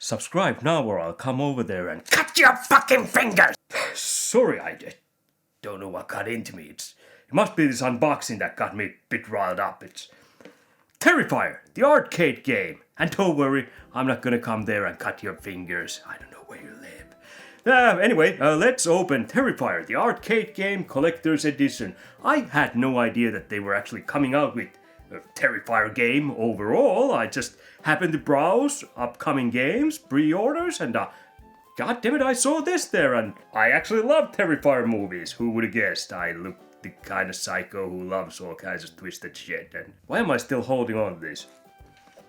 Subscribe now or I'll come over there and cut your fucking fingers! Sorry, I don't know what got into me. It must be this unboxing that got me a bit riled up. It's Terrifier, the arcade game. And don't worry, I'm not gonna come there and cut your fingers. I don't know where you live. Anyway, let's open Terrifier, the arcade game collector's edition. I had no idea that they were actually coming out with a Terrifier game overall. I just happened to browse upcoming games, pre-orders, and god damn it, I saw this there, and I actually love Terrifier movies. Who would have guessed? I look the kind of psycho who loves all kinds of twisted shit, and why am I still holding on to this?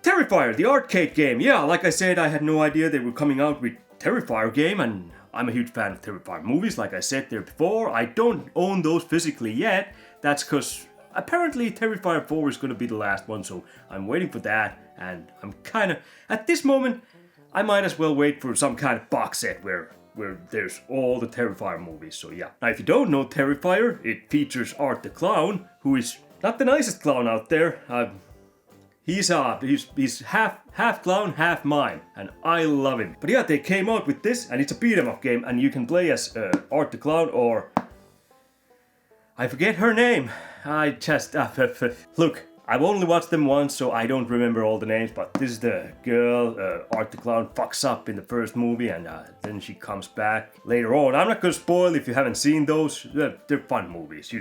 Terrifier, the arcade game. Yeah, like I said, I had no idea they were coming out with Terrifier game, and I'm a huge fan of Terrifier movies, like I said there before. I don't own those physically yet. That's because apparently Terrifier 4 is going to be the last one, so I'm waiting for that, and I'm kind of, at this moment, I might as well wait for some kind of box set where there's all the Terrifier movies, so yeah. Now if you don't know Terrifier, it features Art the Clown, who is not the nicest clown out there. He's half clown, half mime, and I love him. But yeah, they came out with this, and it's a beat 'em up game, and you can play as Art the Clown or I forget her name. I just look. I've only watched them once, so I don't remember all the names, but this is the girl Art the Clown fucks up in the first movie, and then she comes back later on. I'm not gonna spoil if you haven't seen those. They're fun movies.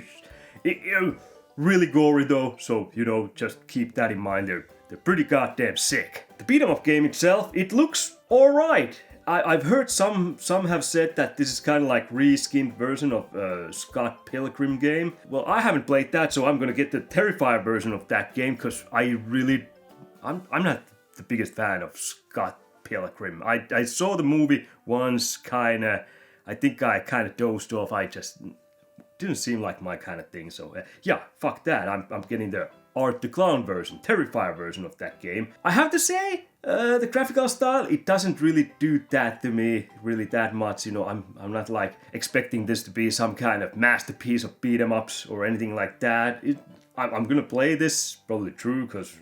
Really gory though, so just keep that in mind. They're pretty goddamn sick. The beat 'em up game itself, it looks alright. I've heard some have said that this is kind of like reskinned version of Scott Pilgrim game. Well, I haven't played that, so I'm gonna get the Terrifier version of that game because I'm not the biggest fan of Scott Pilgrim. I saw the movie once, kinda. I think I kind of dozed off. I just didn't seem like my kind of thing. So yeah, fuck that. I'm getting the Art the Clown version, Terrifier version of that game. I have to say, the graphical style, it doesn't really do that to me really that much. I'm not like expecting this to be some kind of masterpiece of beat 'em ups or anything like that. I'm gonna play this, probably true, because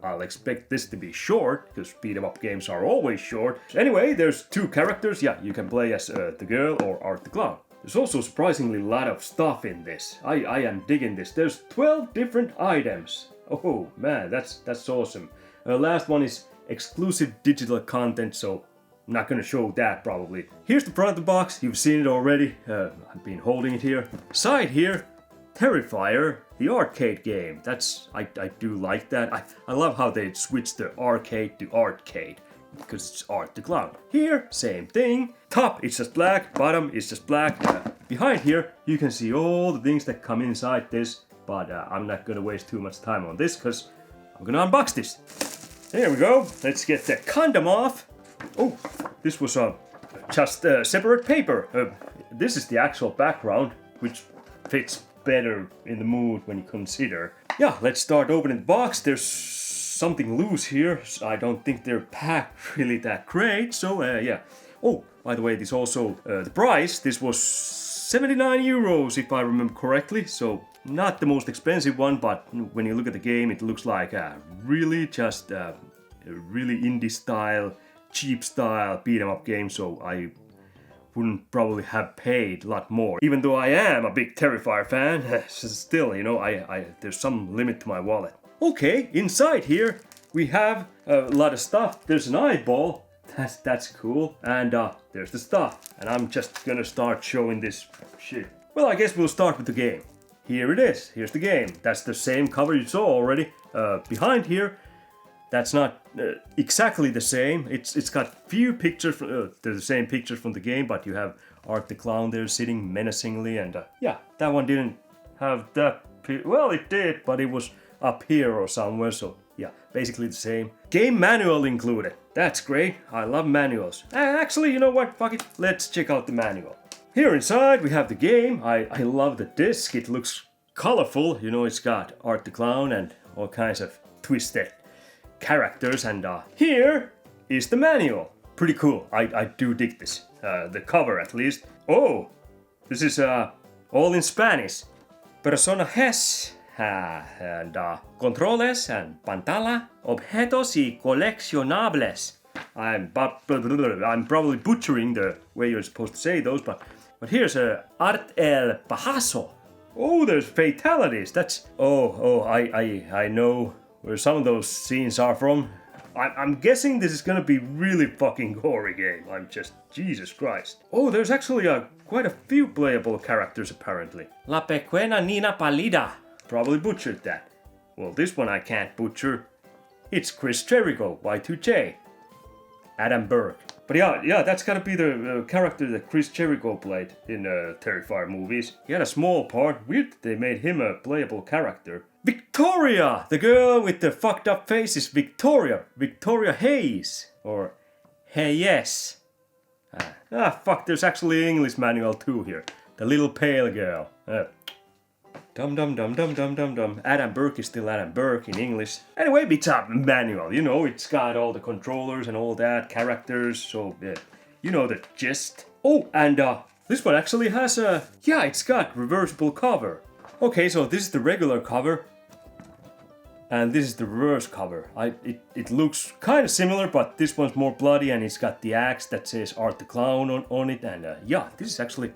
I'll expect this to be short, because beat 'em up games are always short. Anyway, there's two characters. Yeah, you can play as the girl or Art the Clown. There's also surprisingly a lot of stuff in this. I am digging this. There's 12 different items. Oh man, that's awesome. Last one is exclusive digital content, so I'm not gonna show that probably. Here's the front of the box. You've seen it already. I've been holding it here. Side here, Terrifier, the arcade game. I do like that. I love how they switched the arcade to artcade, because it's Art the Clown. Here, same thing. Top, it's just black. Bottom, it's just black. Behind here, you can see all the things that come inside this, but I'm not gonna waste too much time on this, because I'm gonna unbox this. There we go. Let's get the condom off. Oh, this was just separate paper. This is the actual background, which fits better in the mood when you consider. Yeah, let's start opening the box. There's something loose here. I don't think they're packed really that great, so yeah. Oh, by the way, this also, the price, this was 79 euros if I remember correctly, so not the most expensive one, but when you look at the game, it looks like really just a really indie style, cheap style beat 'em up game, so I wouldn't probably have paid a lot more. Even though I am a big Terrifier fan, still, there's some limit to my wallet. Okay, inside here we have a lot of stuff. There's an eyeball. That's cool. And there's the stuff. And I'm just gonna start showing this shit. Well, I guess we'll start with the game. Here it is. Here's the game. That's the same cover you saw already. Behind here, that's not exactly the same. It's got few pictures. They're the same pictures from the game, but you have Art the Clown there sitting menacingly. And yeah, that one didn't have that. Well, it did, but it was up here or somewhere, so yeah, basically the same. Game manual included. That's great. I love manuals. Actually, you know what? Fuck it. Let's check out the manual. Here inside we have the game. I love the disc. It looks colorful. It's got Art the Clown and all kinds of twisted characters. And here is the manual. Pretty cool. I do dig this. The cover at least. Oh, this is all in Spanish. Personajes and controles and pantalla, objetos y coleccionables. I'm probably butchering the way you're supposed to say those, but here's a Art el Pajazo. Oh, there's fatalities. That's I know where some of those scenes are from. I'm guessing this is gonna be really fucking gory game. I'm just Jesus Christ. Oh, there's actually quite a few playable characters apparently. La Pequena Nina Pálida. Probably butchered that. Well, this one I can't butcher. It's Chris Jericho, Y2J. Adam Burke. But yeah, that's gotta be the character that Chris Jericho played in Terrifier movies. He had a small part. Weird that they made him a playable character. Victoria! The girl with the fucked up face is Victoria. Victoria Hayes. Or Hayes. Fuck, there's actually an English manual too here. The little pale girl. Dum. Adam Burke is still Adam Burke in English. Anyway, it's a manual, you know, it's got all the controllers and all that, characters, so you know the gist. Oh, and this one actually has it's got reversible cover. Okay, so this is the regular cover. And this is the reverse cover. It looks kind of similar, but this one's more bloody and it's got the axe that says Art the Clown on it. And this is actually,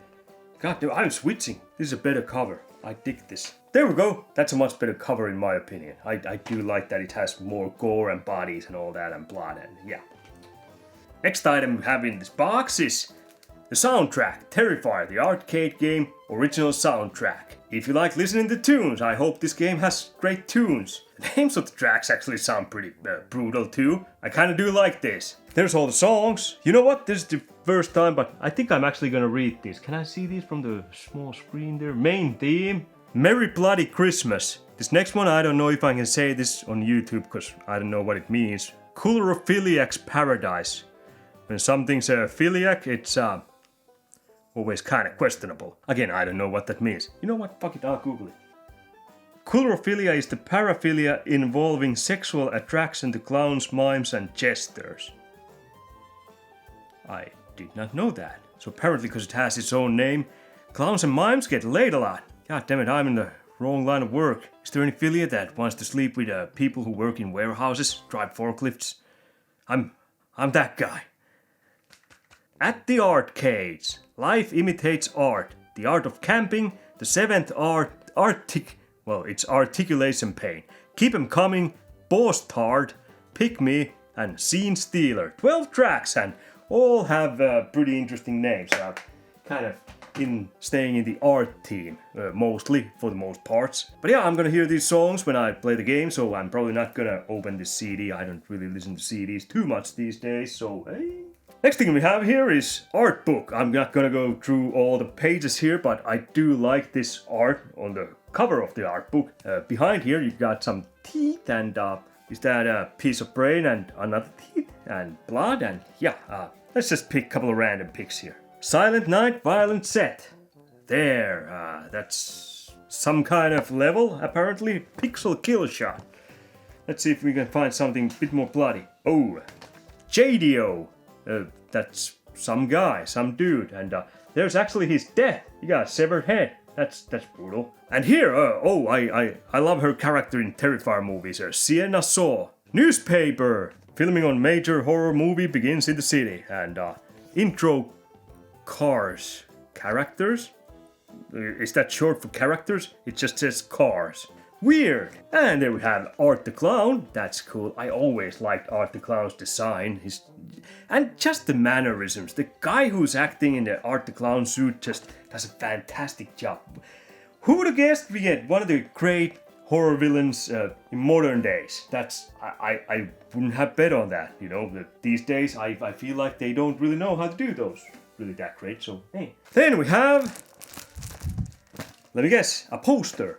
God, I'm switching. This is a better cover. I dig this. There we go. That's a much better cover in my opinion. I do like that it has more gore and bodies and all that and blood and yeah. Next item we have in this box is the soundtrack. Terrifier The Artcade Game original soundtrack. If you like listening to tunes, I hope this game has great tunes. The names of the tracks actually sound pretty brutal too. I kinda do like this. There's all the songs. You know what? This is the first time, but I think I'm actually gonna read these. Can I see these from the small screen there? Main theme. Merry Bloody Christmas. This next one, I don't know if I can say this on YouTube because I don't know what it means. Coulrophiliac's Paradise. When something's a philiac, it's always kinda questionable. Again, I don't know what that means. You know what? Fuck it, I'll Google it. Coulrophilia is the paraphilia involving sexual attraction to clowns, mimes, and jesters. I did not know that. So apparently, because it has its own name, clowns and mimes get laid a lot. God damn it, I'm in the wrong line of work. Is there any philia that wants to sleep with people who work in warehouses, drive forklifts? I'm that guy. At the arcades, life imitates art. The art of camping, the seventh art, it's articulation pain. Keep 'em coming, Boss Tard, Pick Me, and Scene Stealer. 12 tracks and all have pretty interesting names. Kind of staying in the art team, mostly, for the most parts. But yeah, I'm gonna hear these songs when I play the game, so I'm probably not gonna open this CD. I don't really listen to CDs too much these days, so hey. Next thing we have here is Artbook. I'm not gonna go through all the pages here, but I do like this art on the cover of the Artbook. Behind here you've got some teeth and is that a piece of brain and another teeth and blood and let's just pick a couple of random picks here. Silent Night, Violent Set. There, that's some kind of level apparently. Pixel kill shot. Let's see if we can find something a bit more bloody. Oh, JDO. That's some guy, some dude, and there's actually his death. He got a severed head. That's brutal. And here, I love her character in Terrifier movies. Sienna Saw. Newspaper. Filming on major horror movie begins in the city. And intro cars. Characters? Is that short for characters? It just says cars. Weird. And there we have Art the Clown. That's cool. I always liked Art the Clown's design. And just the mannerisms. The guy who's acting in the Art the Clown suit just does a fantastic job. Who would have guessed we get one of the great horror villains in modern days? I wouldn't have bet on that. You know, these days I feel like they don't really know how to do those really that great. So hey. Then we have, let me guess, a poster.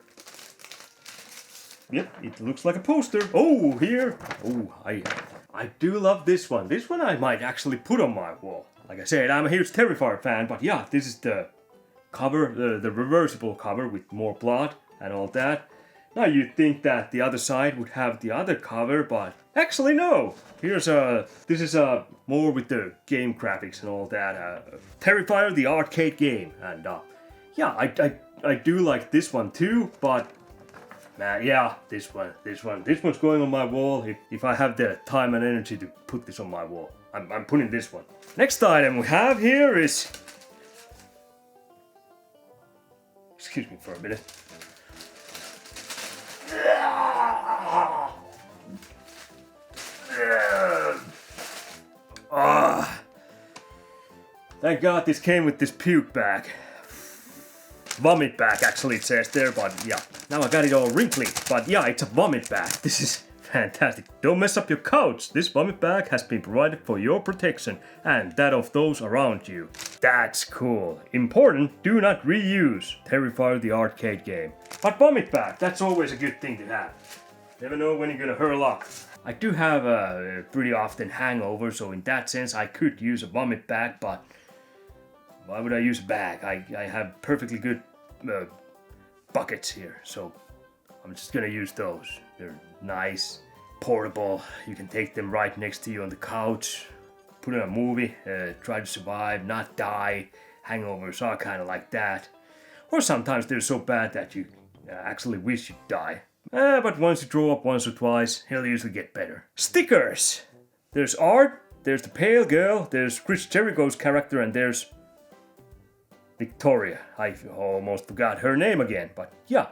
Yep, it looks like a poster. Oh, here. Oh, I do love this one. This one I might actually put on my wall. Like I said, I'm a huge Terrifier fan, but yeah, this is the cover, the reversible cover with more blood and all that. Now you'd think that the other side would have the other cover, but actually no. This is more with the game graphics and all that. Terrifier The Artcade Game, and yeah, I do like this one too, but Yeah, this one's going on my wall. If I have the time and energy to put this on my wall, I'm putting this one. Next item we have here is... Excuse me for a minute. Thank God this came with this puke bag. Vomit bag actually it says there, but yeah. Now I got it all wrinkly, but yeah, it's a vomit bag. This is fantastic. Don't mess up your couch. This vomit bag has been provided for your protection and that of those around you. That's cool. Important, do not reuse. Terrifier The Artcade Game. But vomit bag, that's always a good thing to have. Never know when you're gonna hurl up. I do have a pretty often hangover, so in that sense I could use a vomit bag, but why would I use a bag? I have perfectly good buckets here, so I'm just gonna use those. They're nice, portable, you can take them right next to you on the couch, put in a movie, try to survive, not die. Hangovers are kind of like that. Or sometimes they're so bad that you actually wish you'd die. But once you throw up once or twice, he'll usually get better. Stickers! There's Art, there's the Pale Girl, there's Chris Jericho's character, and there's Victoria. I almost forgot her name again, but yeah,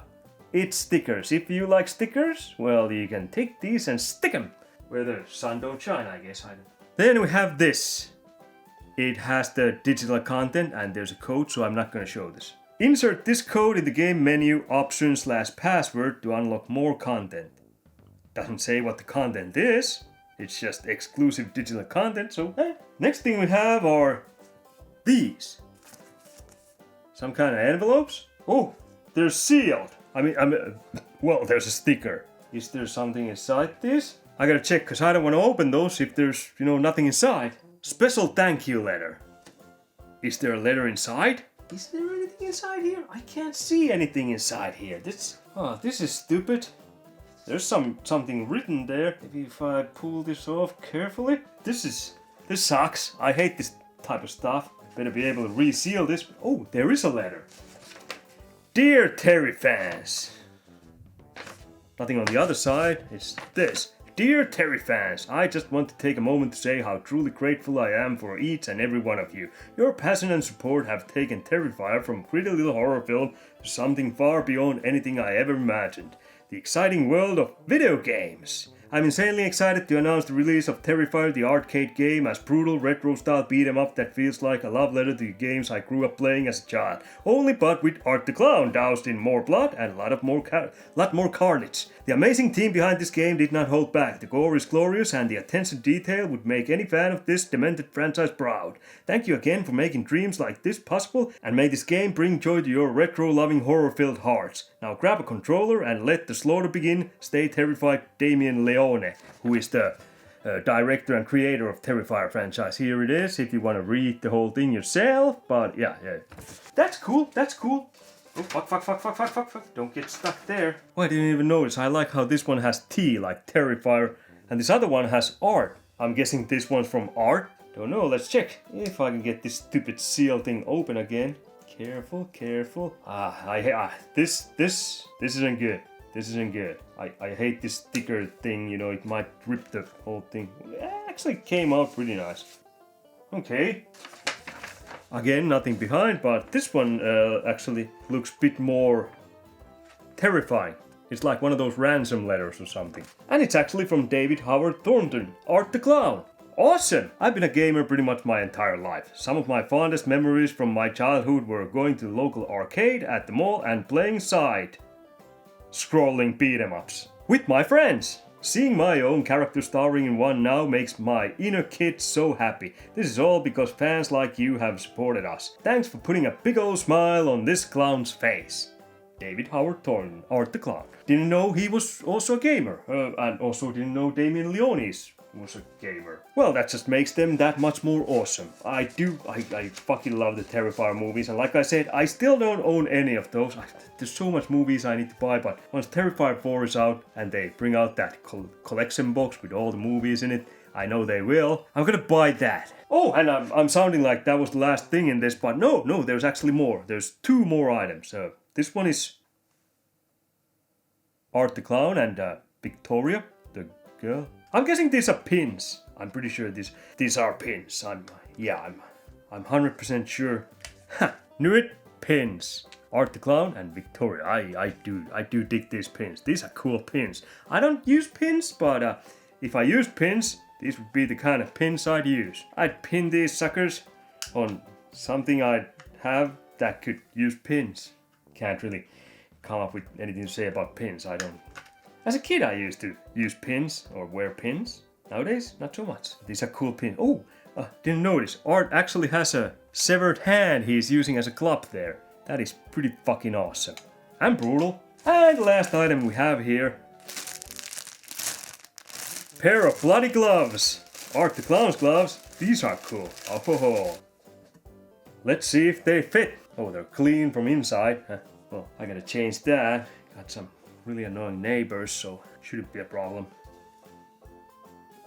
it's stickers. If you like stickers, well, you can take these and stick them where the sun don't shine, I guess. Then we have this. It has the digital content and there's a code, so I'm not gonna show this. Insert this code in the game menu option/password to unlock more content. Doesn't say what the content is, it's just exclusive digital content, so Next thing we have are these. Some kind of envelopes? Oh, they're sealed. Well, there's a sticker. Is there something inside this? I gotta check, cause I don't want to open those if there's, nothing inside. Special thank you letter. Is there a letter inside? Is there anything inside here? I can't see anything inside here. This is stupid. There's something written there. Maybe if I pull this off carefully. This sucks. I hate this type of stuff. Better be able to reseal this. Oh, there is a letter. Dear Terry fans. Nothing on the other side. It's this. Dear Terry fans, I just want to take a moment to say how truly grateful I am for each and every one of you. Your passion and support have taken Terrifier from a pretty little horror film to something far beyond anything I ever imagined. The exciting world of video games. I'm insanely excited to announce the release of Terrifier The Artcade Game, as brutal retro-style beat-em-up that feels like a love letter to the games I grew up playing as a child. Only but with Art the Clown doused in more blood and a lot more carnage. The amazing team behind this game did not hold back. The gore is glorious and the attention to detail would make any fan of this demented franchise proud. Thank you again for making dreams like this possible, and may this game bring joy to your retro-loving horror-filled hearts. Now grab a controller and let the slaughter begin. Stay terrified, Damien Leoni, who is the director and creator of Terrifier franchise. Here it is, if you want to read the whole thing yourself. But yeah. That's cool. Oh, fuck. Don't get stuck there. Oh, I didn't even notice. I like how this one has T, like Terrifier, and this other one has Art. I'm guessing this one's from Art. Don't know, let's check. If I can get this stupid seal thing open again. Careful. This isn't good. This isn't good. I hate this sticker thing, it might rip the whole thing. It actually came out pretty nice. Okay. Again, nothing behind, but this one actually looks a bit more terrifying. It's like one of those ransom letters or something. And it's actually from David Howard Thornton, Art the Clown. Awesome! I've been a gamer pretty much my entire life. Some of my fondest memories from my childhood were going to the local arcade at the mall and playing side-scrolling beat-em-ups with my friends. Seeing my own character starring in one now makes my inner kid so happy. This is all because fans like you have supported us. Thanks for putting a big old smile on this clown's face. David Howard Thornton, Art the Clown. Didn't know he was also a gamer, and also didn't know Damien Leoni was a gamer. Well, that just makes them that much more awesome. I fucking love the Terrifier movies, and like I said, I still don't own any of those. There's so much movies I need to buy, but once Terrifier 4 is out and they bring out that collection box with all the movies in it, I know they will, I'm gonna buy that. Oh, and I'm sounding like that was the last thing in this, but no, there's actually more. There's 2 more items. This one is Art the Clown and Victoria, the girl. I'm guessing these are pins. I'm pretty sure these are pins. I'm 100% sure. Ha! Knew it. Pins. Art the Clown and Victoria. I do dig these pins. These are cool pins. I don't use pins, but if I use pins, these would be the kind of pins I'd use. I'd pin these suckers on something I'd have that could use pins. Can't really come up with anything to say about pins. I don't. As a kid, I used to use pins or wear pins. Nowadays, not so much. These are cool pins. Oh, didn't notice. Art actually has a severed hand he's using as a club there. That is pretty fucking awesome. And brutal. And the last item we have here. Pair of bloody gloves. Art the Clown's gloves. These are cool. Oh ho ho. Let's see if they fit. Oh, they're clean from inside. Well, I gotta change that. Got some really annoying neighbors, so shouldn't be a problem.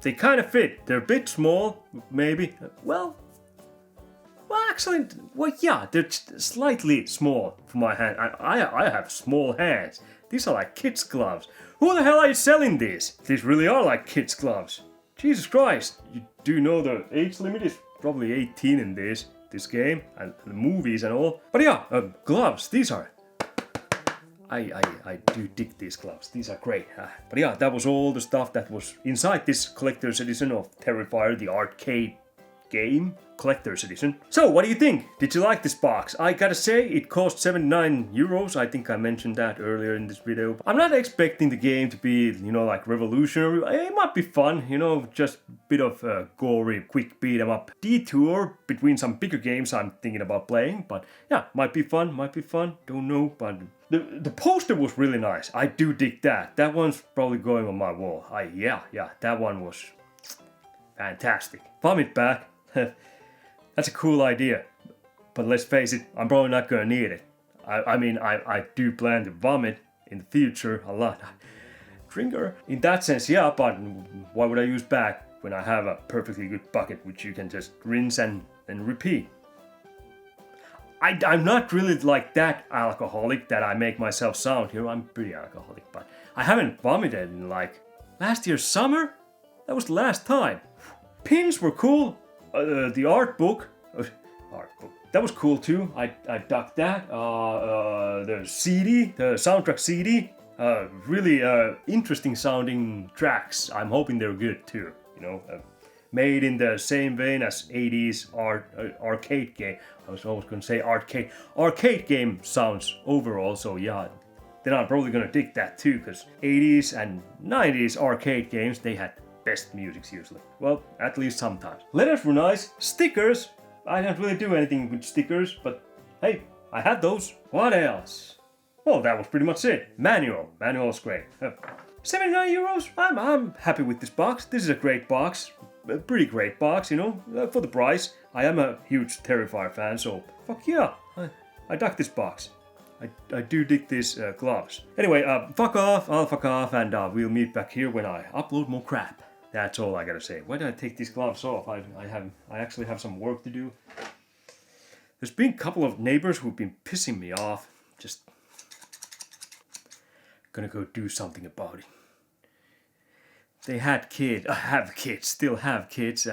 They kind of fit. They're a bit small, maybe. Well, actually, yeah, they're slightly small for my hand. I have small hands. These are like kids' gloves. Who the hell are you selling these? These really are like kids' gloves. Jesus Christ. You do know the age limit is probably 18 in this game and the movies and all. But yeah, gloves. These are. I do dig these gloves. These are great. But yeah, that was all the stuff that was inside this collector's edition of Terrifier The Artcade Game. Collector's edition. So, what do you think? Did you like this box? I gotta say, it cost 79 euros. I think I mentioned that earlier in this video. I'm not expecting the game to be, like revolutionary. It might be fun, just a bit of gory, quick beat 'em up detour between some bigger games I'm thinking about playing. But yeah, might be fun. Don't know, but the poster was really nice. I do dig that. That one's probably going on my wall. Yeah, that one was fantastic. Vomit back. That's a cool idea, but let's face it, I'm probably not gonna need it. I do plan to vomit in the future a lot. Drinker. In that sense, yeah, but why would I use back when I have a perfectly good bucket which you can just rinse and repeat? I'm not really like that alcoholic that I make myself sound here. I'm pretty alcoholic, but I haven't vomited in like last year's summer? That was the last time. Pins were cool. The Artbook, that was cool too. I dug that. The CD, the soundtrack CD, really interesting sounding tracks. I'm hoping they're good too. Made in the same vein as 80s arcade game. I was always gonna say arcade game sounds overall. So yeah, then I'm probably gonna dig that too, because 80s and 90s arcade games, they had best music usually. Well, at least sometimes. Letters were nice. Stickers. I don't really do anything with stickers, but hey, I had those. What else? Well, that was pretty much it. Manual. Manual's great. 79 euros. I'm happy with this box. This is a great box. A pretty great box, for the price. I am a huge Terrifier fan, so fuck yeah. I dug this box. I do dig these gloves. Anyway, fuck off, I'll fuck off, and we'll meet back here when I upload more crap. That's all I gotta say. Why did I take these gloves off? I actually have some work to do. There's been a couple of neighbors who've been pissing me off. Just gonna go do something about it. They had kids, still have kids.